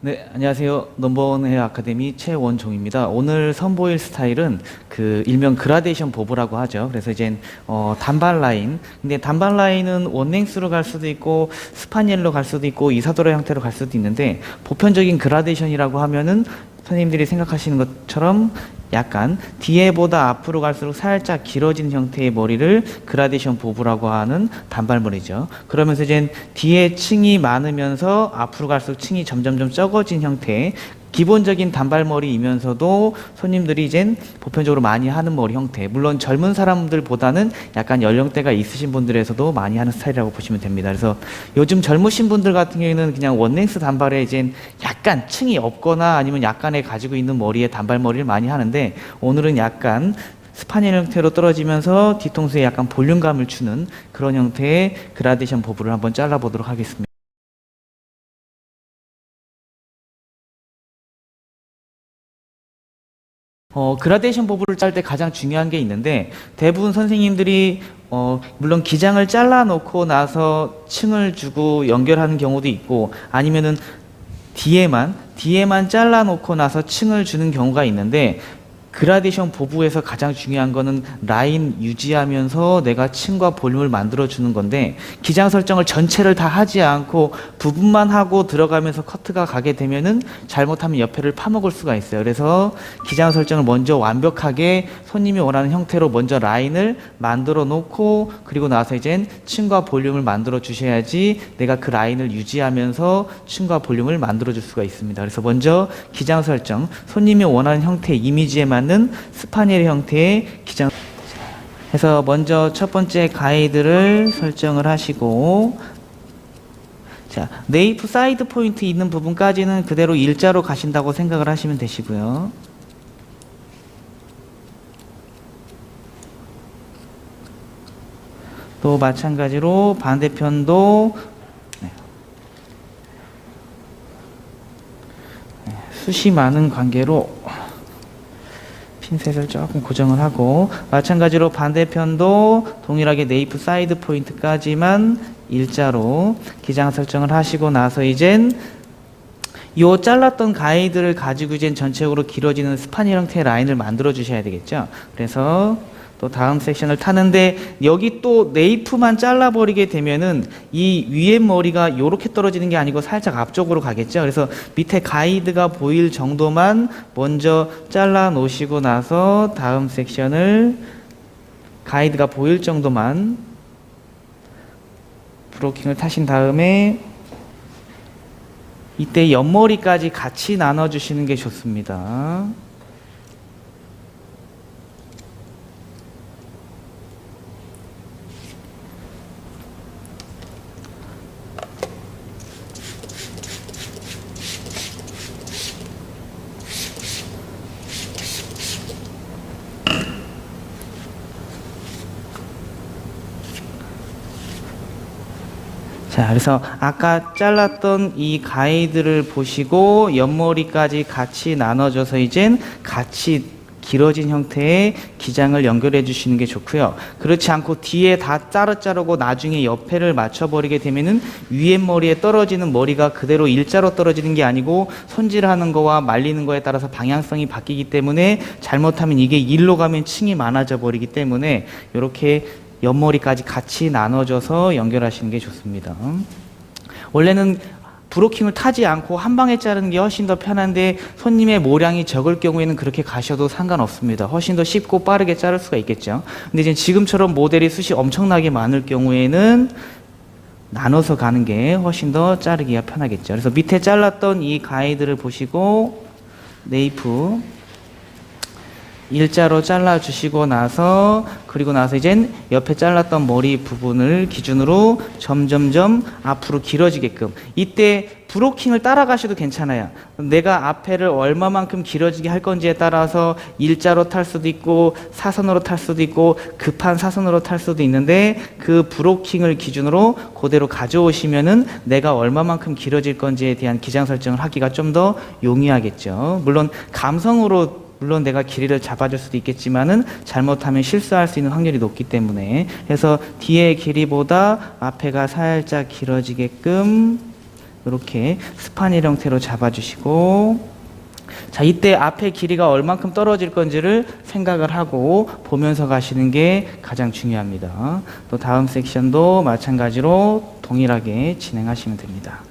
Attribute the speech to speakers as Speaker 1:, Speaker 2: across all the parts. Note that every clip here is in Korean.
Speaker 1: 네, 안녕하세요. 넘버원 헤어 아카데미 최원종입니다. 오늘 선보일 스타일은 일명 그라데이션 보브라고 하죠. 그래서 이제 단발 라인. 근데 단발 라인은 원랭스로 갈 수도 있고 스파니엘로 갈 수도 있고 이사도라 형태로 갈 수도 있는데 보편적인 그라데이션이라고 하면은 선생님들이 생각하시는 것처럼 약간 뒤에보다 앞으로 갈수록 살짝 길어진 형태의 머리를 그라데이션 보브라고 하는 단발머리죠. 그러면서 이제 뒤에 층이 많으면서 앞으로 갈수록 층이 점점점 적어진 형태의 기본적인 단발머리이면서도 손님들이 이젠 보편적으로 많이 하는 머리 형태. 물론 젊은 사람들보다는 약간 연령대가 있으신 분들에서도 많이 하는 스타일이라고 보시면 됩니다. 그래서 요즘 젊으신 분들 같은 경우에는 그냥 원랭스 단발에 이젠 약간 층이 없거나 아니면 약간의 가지고 있는 머리에 단발머리를 많이 하는데 오늘은 약간 스파니엘 형태로 떨어지면서 뒤통수에 약간 볼륨감을 주는 그런 형태의 그라데이션 보브를 한번 잘라보도록 하겠습니다. 그라데이션 보브를 짤 때 가장 중요한 게 있는데 대부분 선생님들이 물론 기장을 잘라 놓고 나서 층을 주고 연결하는 경우도 있고 아니면은 뒤에만 잘라 놓고 나서 층을 주는 경우가 있는데 그라데이션 보브에서 가장 중요한 거는 라인 유지하면서 내가 층과 볼륨을 만들어 주는 건데 기장 설정을 전체를 다 하지 않고 부분만 하고 들어가면서 커트가 가게 되면은 잘못하면 옆에를 파먹을 수가 있어요. 그래서 기장 설정을 먼저 완벽하게 손님이 원하는 형태로 먼저 라인을 만들어 놓고 그리고 나서 이젠 층과 볼륨을 만들어 주셔야지 내가 그 라인을 유지하면서 층과 볼륨을 만들어 줄 수가 있습니다. 그래서 먼저 기장 설정, 손님이 원하는 형태의 이미지에 맞는 스파니엘 형태의 기장 해서 먼저 첫 번째 가이드를 설정을 하시고 자, 네이프 사이드 포인트 있는 부분까지는 그대로 일자로 가신다고 생각을 하시면 되시고요. 또 마찬가지로 반대편도 숱이 많은 관계로 핀셋을 조금 고정을 하고 마찬가지로 반대편도 동일하게 네이프 사이드 포인트까지만 일자로 기장 설정을 하시고 나서 이젠 요 잘랐던 가이드를 가지고 이젠 전체적으로 길어지는 스파니엘 형태의 라인을 만들어 주셔야 되겠죠. 그래서 또 다음 섹션을 타는데 여기 또 네이프만 잘라버리게 되면은 이 위에 머리가 요렇게 떨어지는 게 아니고 살짝 앞쪽으로 가겠죠. 그래서 밑에 가이드가 보일 정도만 먼저 잘라 놓으시고 나서 다음 섹션을 가이드가 보일 정도만 브로킹을 타신 다음에 이때 옆머리까지 같이 나눠 주시는 게 좋습니다. 자, 그래서 아까 잘랐던 이 가이드를 보시고 옆머리까지 같이 나눠줘서 이젠 같이 길어진 형태의 기장을 연결해 주시는 게 좋고요. 그렇지 않고 뒤에 다 자르고 나중에 옆에를 맞춰버리게 되면은 위에 머리에 떨어지는 머리가 그대로 일자로 떨어지는 게 아니고 손질하는 거와 말리는 거에 따라서 방향성이 바뀌기 때문에 잘못하면 이게 일로 가면 층이 많아져 버리기 때문에 이렇게 옆머리까지 같이 나눠줘서 연결하시는 게 좋습니다. 원래는 브로킹을 타지 않고 한 방에 자르는 게 훨씬 더 편한데 손님의 모량이 적을 경우에는 그렇게 가셔도 상관없습니다. 훨씬 더 쉽고 빠르게 자를 수가 있겠죠. 근데 이제 지금처럼 모델이 숱이 엄청나게 많을 경우에는 나눠서 가는 게 훨씬 더 자르기가 편하겠죠. 그래서 밑에 잘랐던 이 가이드를 보시고 네이프 일자로 잘라 주시고 나서 그리고 나서 이젠 옆에 잘랐던 머리 부분을 기준으로 점점점 앞으로 길어지게끔 이때 브로킹을 따라가셔도 괜찮아요. 내가 앞에를 얼마만큼 길어지게 할 건지에 따라서 일자로 탈 수도 있고 사선으로 탈 수도 있고 급한 사선으로 탈 수도 있는데 그 브로킹을 기준으로 그대로 가져오시면은 내가 얼마만큼 길어질 건지에 대한 기장 설정을 하기가 좀 더 용이하겠죠. 물론 감성으로 내가 길이를 잡아줄 수도 있겠지만은 잘못하면 실수할 수 있는 확률이 높기 때문에 해서 뒤의 길이보다 앞에가 살짝 길어지게끔 이렇게 스파닐 형태로 잡아주시고, 자, 이때 앞에 길이가 얼만큼 떨어질 건지를 생각을 하고 보면서 가시는 게 가장 중요합니다. 또 다음 섹션도 마찬가지로 동일하게 진행하시면 됩니다.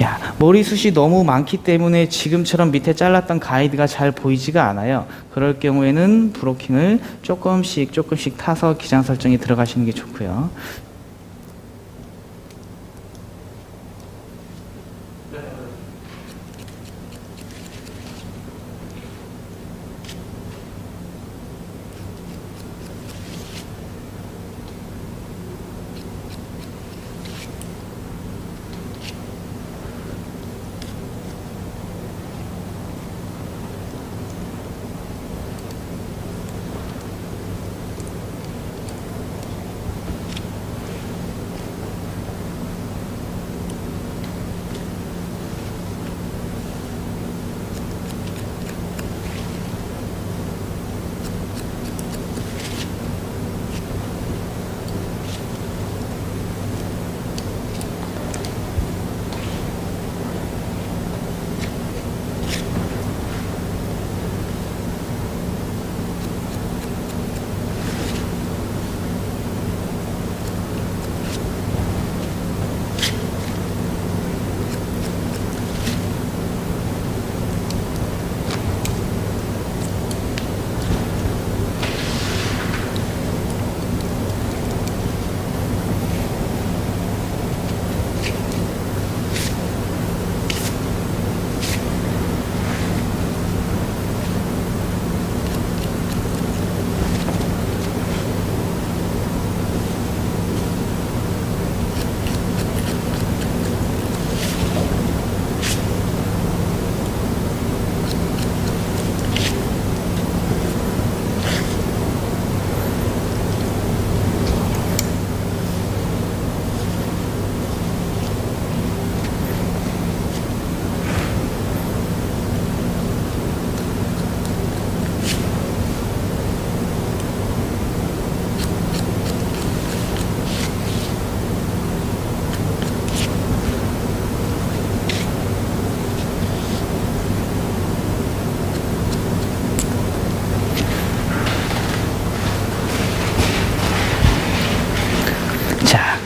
Speaker 1: 야, 머리숱이 너무 많기 때문에 지금처럼 밑에 잘랐던 가이드가 잘 보이지가 않아요. 그럴 경우에는 브로킹을 조금씩 타서 기장 설정에 들어가시는 게 좋고요.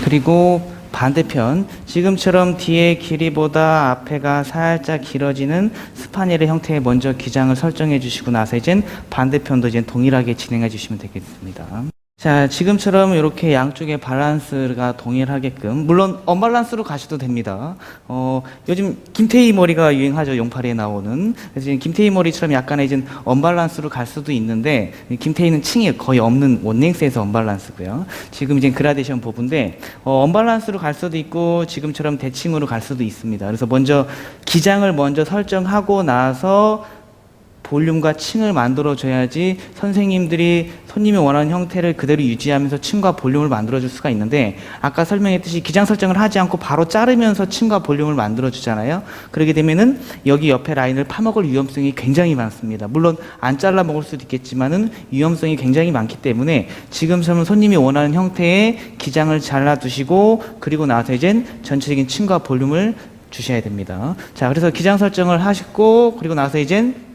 Speaker 1: 그리고 반대편, 지금처럼 뒤의 길이보다 앞에가 살짝 길어지는 스파닐의 형태에 먼저 기장을 설정해 주시고 나서 이젠 반대편도 이제 동일하게 진행해 주시면 되겠습니다. 자, 지금처럼 이렇게 양쪽의 밸런스가 동일하게끔, 물론 언밸런스로 가셔도 됩니다. 요즘 김태희 머리가 유행하죠. 용팔이에 나오는. 그래서 김태희 머리처럼 약간의 이제 언밸런스로 갈 수도 있는데, 김태희는 층이 거의 없는 원랭스에서 언밸런스고요. 지금 이제 그라데이션 보부인데, 언밸런스로 갈 수도 있고, 지금처럼 대칭으로 갈 수도 있습니다. 그래서 먼저 기장을 먼저 설정하고 나서 볼륨과 층을 만들어줘야지 선생님들이 손님이 원하는 형태를 그대로 유지하면서 층과 볼륨을 만들어줄 수가 있는데, 아까 설명했듯이 기장 설정을 하지 않고 바로 자르면서 층과 볼륨을 만들어주잖아요. 그렇게 되면은 여기 옆에 라인을 파먹을 위험성이 굉장히 많습니다. 물론 안 잘라 먹을 수도 있겠지만은 위험성이 굉장히 많기 때문에 지금처럼 손님이 원하는 형태의 기장을 잘라두시고, 그리고 나서 이젠 전체적인 층과 볼륨을 주셔야 됩니다. 자, 그래서 기장 설정을 하시고, 그리고 나서 이젠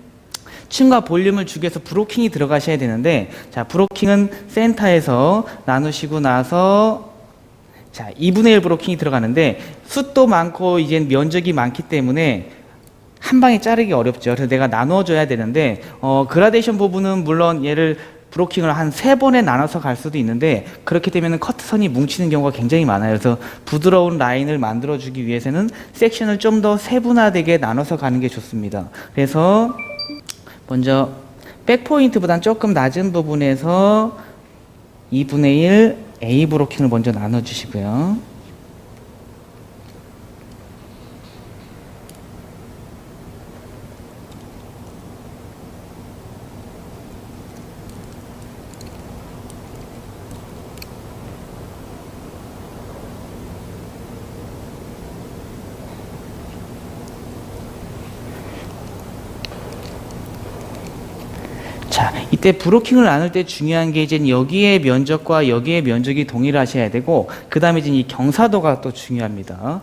Speaker 1: 층과 볼륨을 주기 위해서 브로킹이 들어가셔야 되는데, 자, 브로킹은 센터에서 나누시고 나서, 자, 2분의 1 브로킹이 들어가는데, 숱도 많고 이제 면적이 많기 때문에 한 방에 자르기 어렵죠. 그래서 내가 나눠줘야 되는데, 그라데이션 부분은 물론 얘를 브로킹을 한 3번에 나눠서 갈 수도 있는데, 그렇게 되면 커트선이 뭉치는 경우가 굉장히 많아요. 그래서 부드러운 라인을 만들어주기 위해서는 섹션을 좀 더 세분화되게 나눠서 가는 게 좋습니다. 그래서 먼저 백포인트보다는 조금 낮은 부분에서 2분의 1 A 브로킹을 먼저 나눠주시고요. 이때 브로킹을 나눌 때 중요한 게 이제 여기의 면적과 여기의 면적이 동일하셔야 되고, 그 다음에 이제 이 경사도가 또 중요합니다.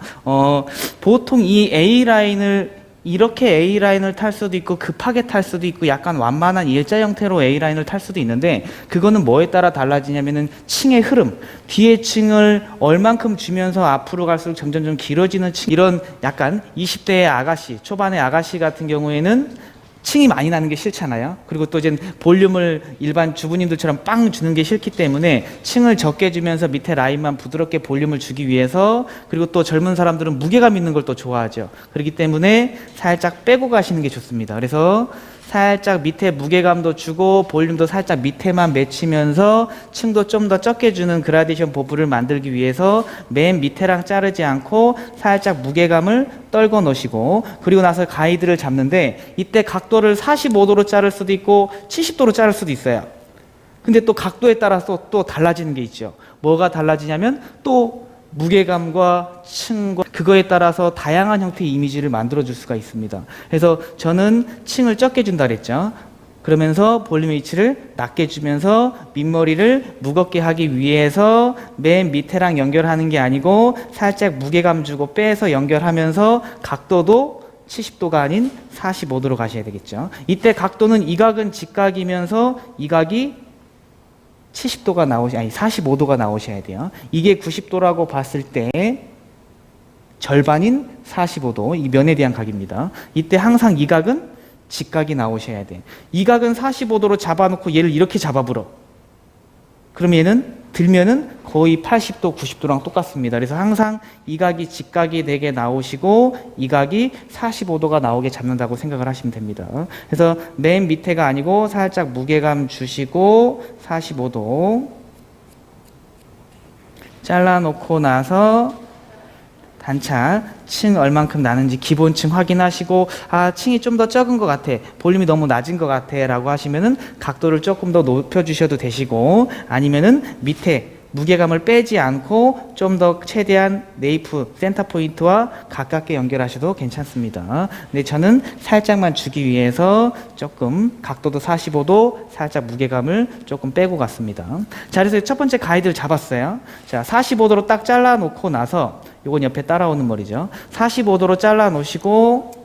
Speaker 1: 보통 이 A라인을 이렇게 A라인을 탈 수도 있고 급하게 탈 수도 있고 약간 완만한 일자 형태로 A라인을 탈 수도 있는데, 그거는 뭐에 따라 달라지냐면은 층의 흐름, 뒤에 층을 얼만큼 주면서 앞으로 갈수록 점점 좀 길어지는 층, 이런 약간 20대의 아가씨, 초반의 아가씨 같은 경우에는 층이 많이 나는 게 싫잖아요. 그리고 또 이제 볼륨을 일반 주부님들처럼 빵 주는 게 싫기 때문에 층을 적게 주면서 밑에 라인만 부드럽게 볼륨을 주기 위해서, 그리고 또 젊은 사람들은 무게감 있는 걸 또 좋아하죠. 그렇기 때문에 살짝 빼고 가시는 게 좋습니다. 그래서 살짝 밑에 무게감도 주고 볼륨도 살짝 밑에만 맺히면서 층도 좀 더 적게 주는 그라데이션 보브를 만들기 위해서 맨 밑에랑 자르지 않고 살짝 무게감을 떨궈 놓으시고, 그리고 나서 가이드를 잡는데 이때 각도를 45도로 자를 수도 있고 70도로 자를 수도 있어요. 근데 또 각도에 따라서 또 달라지는 게 있죠. 뭐가 달라지냐면 또 무게감과 층과 그거에 따라서 다양한 형태의 이미지를 만들어 줄 수가 있습니다. 그래서 저는 층을 적게 준다 그랬죠. 그러면서 볼륨 위치를 낮게 주면서 밑머리를 무겁게 하기 위해서 맨 밑에랑 연결하는 게 아니고 살짝 무게감 주고 빼서 연결하면서 각도도 70도가 아닌 45도로 가셔야 되겠죠. 이때 각도는 이 각은 직각이면서 이 각이 70도가 아니 45도가 나오셔야 돼요. 이게 90도라고 봤을 때 절반인 45도, 이 면에 대한 각입니다. 이때 항상 이 각은 직각이 나오셔야 돼. 이 각은 45도로 잡아놓고 얘를 이렇게 잡아불어. 그럼 얘는 들면은 거의 80도, 90도랑 똑같습니다. 그래서 항상 이 각이 직각이 되게 나오시고 이 각이 45도가 나오게 잡는다고 생각을 하시면 됩니다. 그래서 맨 밑에가 아니고 살짝 무게감 주시고 45도 잘라놓고 나서 단차, 층 얼만큼 나는지 기본층 확인하시고, 층이 좀 더 적은 것 같아, 볼륨이 너무 낮은 것 같아 라고 하시면은 각도를 조금 더 높여 주셔도 되시고, 아니면은 밑에 무게감을 빼지 않고 좀 더 최대한 네이프 센터 포인트와 가깝게 연결하셔도 괜찮습니다. 근데 저는 살짝만 주기 위해서 조금 각도도 45도 살짝 무게감을 조금 빼고 갔습니다. 자, 그래서 첫 번째 가이드를 잡았어요. 자, 45도로 딱 잘라 놓고 나서, 요건 옆에 따라오는 머리죠. 45도로 잘라 놓으시고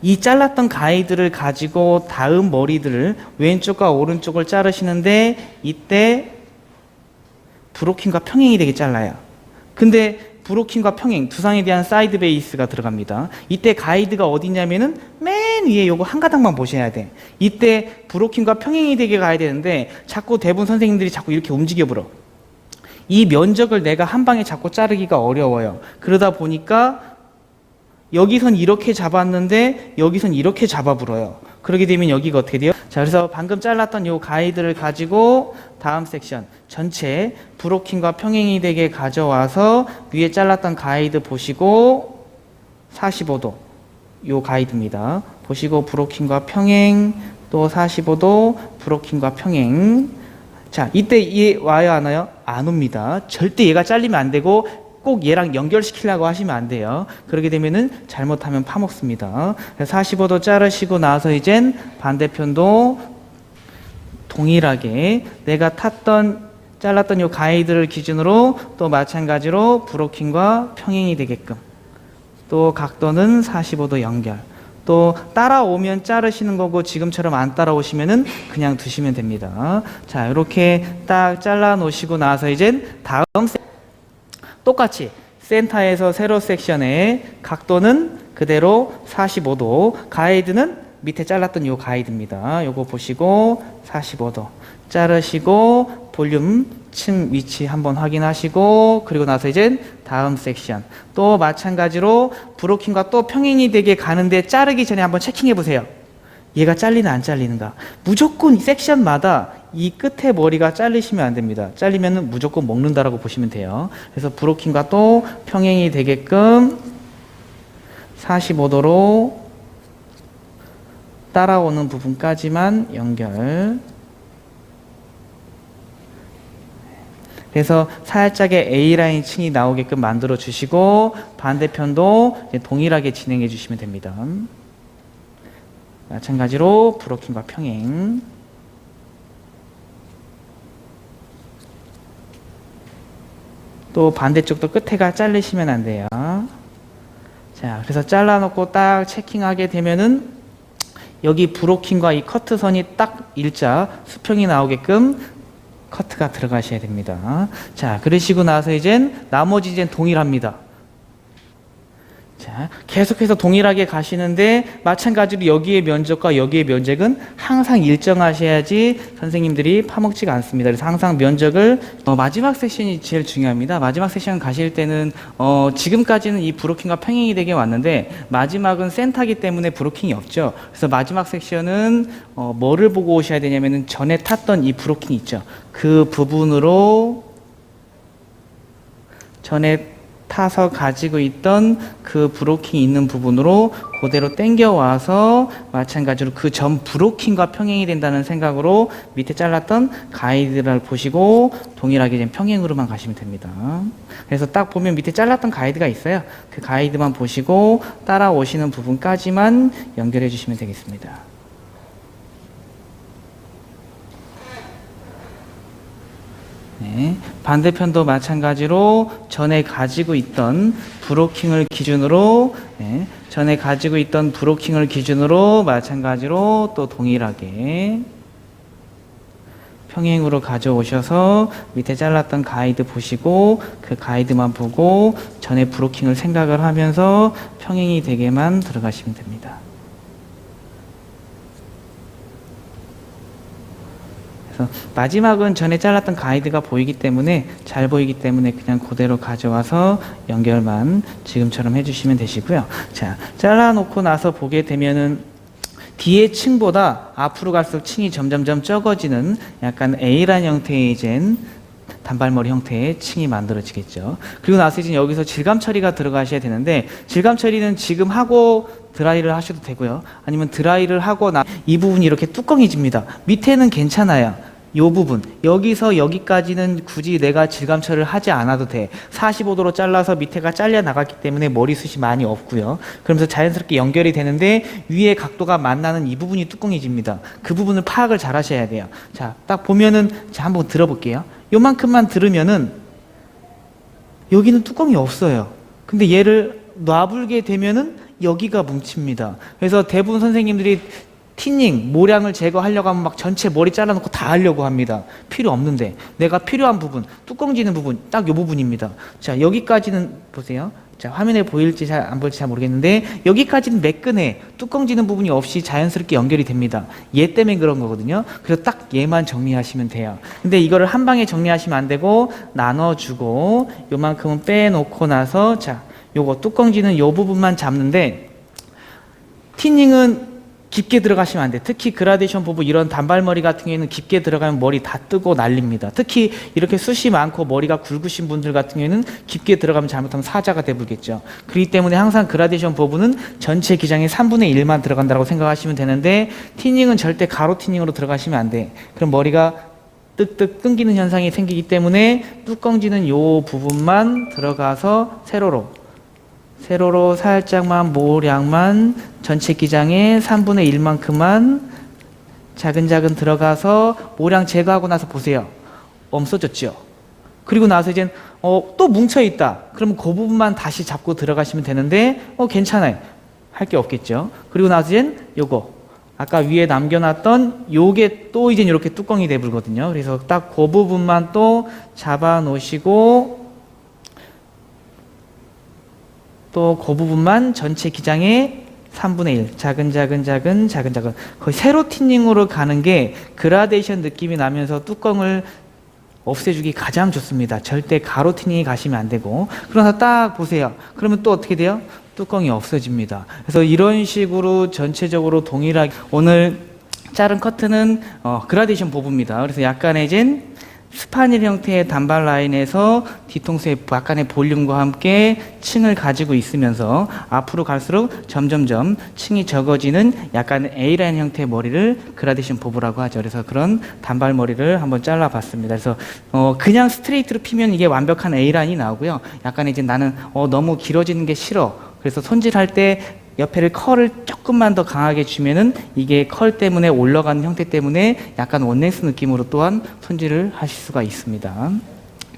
Speaker 1: 이 잘랐던 가이드를 가지고 다음 머리들을 왼쪽과 오른쪽을 자르시는데, 이때 브로킹과 평행이 되게 잘라요. 근데 브로킹과 평행, 두상에 대한 사이드 베이스가 들어갑니다. 이때 가이드가 어디냐면은 맨 위에 요거 한 가닥만 보셔야 돼. 이때 브로킹과 평행이 되게 가야 되는데 자꾸 대부분 선생님들이 자꾸 이렇게 움직여 버려. 이 면적을 내가 한 방에 잡고 자르기가 어려워요. 그러다 보니까 여기선 이렇게 잡았는데 여기선 이렇게 잡아불어요. 그렇게 되면 여기가 어떻게 돼요? 자, 그래서 방금 잘랐던 요 가이드를 가지고 다음 섹션 전체 브로킹과 평행이 되게 가져와서 위에 잘랐던 가이드 보시고 45도 요 가이드입니다. 보시고 브로킹과 평행, 또 45도 브로킹과 평행. 자, 이때 얘 와요 안 와요? 안 옵니다. 절대 얘가 잘리면 안 되고 꼭 얘랑 연결시키려고 하시면 안 돼요. 그렇게 되면은 잘못하면 파먹습니다. 45도 자르시고 나서 이젠 반대편도 동일하게 내가 잘랐던 요 가이드를 기준으로 또 마찬가지로 브로킹과 평행이 되게끔, 또 각도는 45도 연결. 또 따라오면 자르시는 거고 지금처럼 안 따라오시면은 그냥 두시면 됩니다. 자, 이렇게 딱 잘라 놓으시고 나서 이젠 다음 똑같이 센터에서 세로 섹션의 각도는 그대로 45도, 가이드는 밑에 잘랐던 요 가이드입니다. 요거 보시고 45도 자르시고 볼륨 층 위치 한번 확인하시고, 그리고 나서 이제 다음 섹션 또 마찬가지로 브로킹과 또 평행이 되게 가는데 자르기 전에 한번 체킹해 보세요. 얘가 잘리나 안 잘리는가. 무조건 섹션마다 이 끝에 머리가 잘리시면 안 됩니다. 잘리면 무조건 먹는다라고 보시면 돼요. 그래서 브로킹과 또 평행이 되게끔 45도로 따라오는 부분까지만 연결. 그래서 살짝의 A라인 층이 나오게끔 만들어 주시고 반대편도 동일하게 진행해 주시면 됩니다. 마찬가지로 브로킹과 평행. 또 반대쪽도 끝에가 잘리시면 안 돼요. 자, 그래서 잘라놓고 딱 체킹하게 되면은 여기 브로킹과 이 커트선이 딱 일자 수평이 나오게끔 커트가 들어가셔야 됩니다. 자, 그러시고 나서 이젠 나머지 이젠 동일합니다. 자, 계속해서 동일하게 가시는데 마찬가지로 여기의 면적과 여기의 면적은 항상 일정하셔야지 선생님들이 파먹지가 않습니다. 그래서 항상 면적을 마지막 세션이 제일 중요합니다. 마지막 세션 가실 때는 지금까지는 이 브로킹과 평행이 되게 왔는데 마지막은 센터기 때문에 브로킹이 없죠. 그래서 마지막 섹션은 뭐를 보고 오셔야 되냐면은 전에 탔던 이 브로킹 있죠. 그 부분으로 전에 타서 가지고 있던 그 브로킹이 있는 부분으로 그대로 당겨와서 마찬가지로 그 전 브로킹과 평행이 된다는 생각으로 밑에 잘랐던 가이드를 보시고 동일하게 이제 평행으로만 가시면 됩니다. 그래서 딱 보면 밑에 잘랐던 가이드가 있어요. 그 가이드만 보시고 따라오시는 부분까지만 연결해 주시면 되겠습니다. 네, 반대편도 마찬가지로 전에 가지고 있던 브로킹을 기준으로 전에 가지고 있던 브로킹을 기준으로 마찬가지로 또 동일하게 평행으로 가져오셔서 밑에 잘랐던 가이드 보시고 그 가이드만 보고 전에 브로킹을 생각을 하면서 평행이 되게만 들어가시면 됩니다. 그래서 마지막은 전에 잘랐던 가이드가 보이기 때문에 잘 보이기 때문에 그냥 그대로 가져와서 연결만 지금처럼 해주시면 되시고요. 자, 잘라놓고 나서 보게 되면은 뒤에 층보다 앞으로 갈수록 층이 점점점 적어지는 약간 A란 형태의 이젠 단발머리 형태의 층이 만들어지겠죠. 그리고 나서 이제 여기서 질감 처리가 들어가셔야 되는데 질감 처리는 지금 하고 드라이를 하셔도 되고요. 아니면 드라이를 하고 이 부분이 이렇게 뚜껑이집니다. 밑에는 괜찮아요. 이 부분 여기서 여기까지는 굳이 내가 질감 처리를 하지 않아도 돼. 45도로 잘라서 밑에가 잘려 나갔기 때문에 머리숱이 많이 없고요. 그러면서 자연스럽게 연결이 되는데 위에 각도가 만나는 이 부분이 뚜껑이집니다. 그 부분을 파악을 잘 하셔야 돼요. 자, 딱 보면은 자, 한번 들어볼게요. 요만큼만 들으면은 여기는 뚜껑이 없어요. 근데 얘를 놔불게 되면은 여기가 뭉칩니다. 그래서 대부분 선생님들이 티닝, 모량을 제거하려고 하면 막 전체 머리 잘라놓고 다 하려고 합니다. 필요 없는데 내가 필요한 부분, 뚜껑 지는 부분 딱 이 부분입니다. 자, 여기까지는 보세요. 자, 화면에 보일지 잘 안 보일지 잘 모르겠는데 여기까지는 매끈해. 뚜껑 지는 부분이 없이 자연스럽게 연결이 됩니다. 얘 때문에 그런 거거든요. 그래서 딱 얘만 정리하시면 돼요. 근데 이거를 한 방에 정리하시면 안 되고 나눠주고 요만큼은 빼놓고 나서 자, 요거 뚜껑 지는 요 부분만 잡는데 티닝은 깊게 들어가시면 안 돼. 특히 그라데이션 보부 이런 단발머리 같은 경우에는 깊게 들어가면 머리 다 뜨고 난립니다. 특히 이렇게 숱이 많고 머리가 굵으신 분들 같은 경우에는 깊게 들어가면 잘못하면 사자가 돼버리겠죠. 그렇기 때문에 항상 그라데이션 보부는 전체 기장의 3분의 1만 들어간다고 생각하시면 되는데 티닝은 절대 가로 티닝으로 들어가시면 안 돼. 그럼 머리가 뜩뜩 끊기는 현상이 생기기 때문에 뚜껑지는 요 부분만 들어가서 세로로 살짝만 모량만 전체 기장의 3분의 1만큼만 자근자근 들어가서 모량 제거하고 나서 보세요. 없어졌죠. 그리고 나서 이제 또 뭉쳐있다. 그러면 그 부분만 다시 잡고 들어가시면 되는데 괜찮아요. 할 게 없겠죠. 그리고 나서 이제 요거 아까 위에 남겨놨던 요게 또 이제 이렇게 뚜껑이 돼버리거든요. 그래서 딱 그 부분만 또 잡아 놓으시고 또 그 부분만 전체 기장의 3분의 1 자근자근 거의 세로 티닝으로 가는 게 그라데이션 느낌이 나면서 뚜껑을 없애주기 가장 좋습니다. 절대 가로 티닝이 가시면 안 되고. 그러나 딱 보세요. 그러면 또 어떻게 돼요? 뚜껑이 없어집니다. 그래서 이런 식으로 전체적으로 동일하게 오늘 자른 커트는 그라데이션 보부입니다. 그래서 약간의 이제 스파닐 형태의 단발 라인에서 뒤통수의 약간의 볼륨과 함께 층을 가지고 있으면서 앞으로 갈수록 점점점 층이 적어지는 약간 A라인 형태의 머리를 그라데이션 보부라고 하죠. 그래서 그런 단발 머리를 한번 잘라봤습니다. 그래서 그냥 스트레이트로 피면 이게 완벽한 A라인이 나오고요. 약간 이제 나는 너무 길어지는 게 싫어. 그래서 손질할 때 옆에를 컬을 조금만 더 강하게 주면은 이게 컬 때문에 올라가는 형태 때문에 약간 원넥스 느낌으로 또한 손질을 하실 수가 있습니다.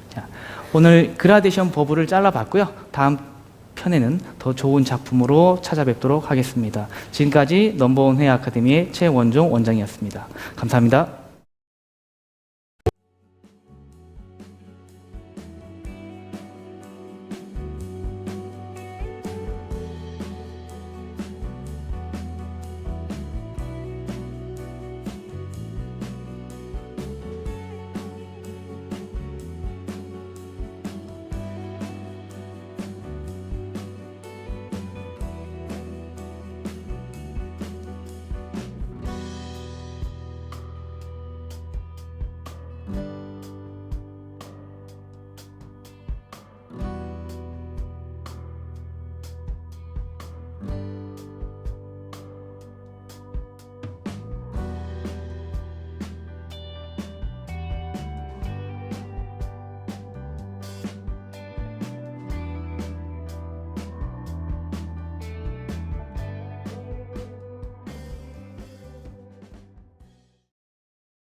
Speaker 1: 자, 오늘 그라데이션 버블을 잘라봤고요. 다음 편에는 더 좋은 작품으로 찾아뵙도록 하겠습니다. 지금까지 넘버원 헤어 아카데미의 최원종 원장이었습니다. 감사합니다.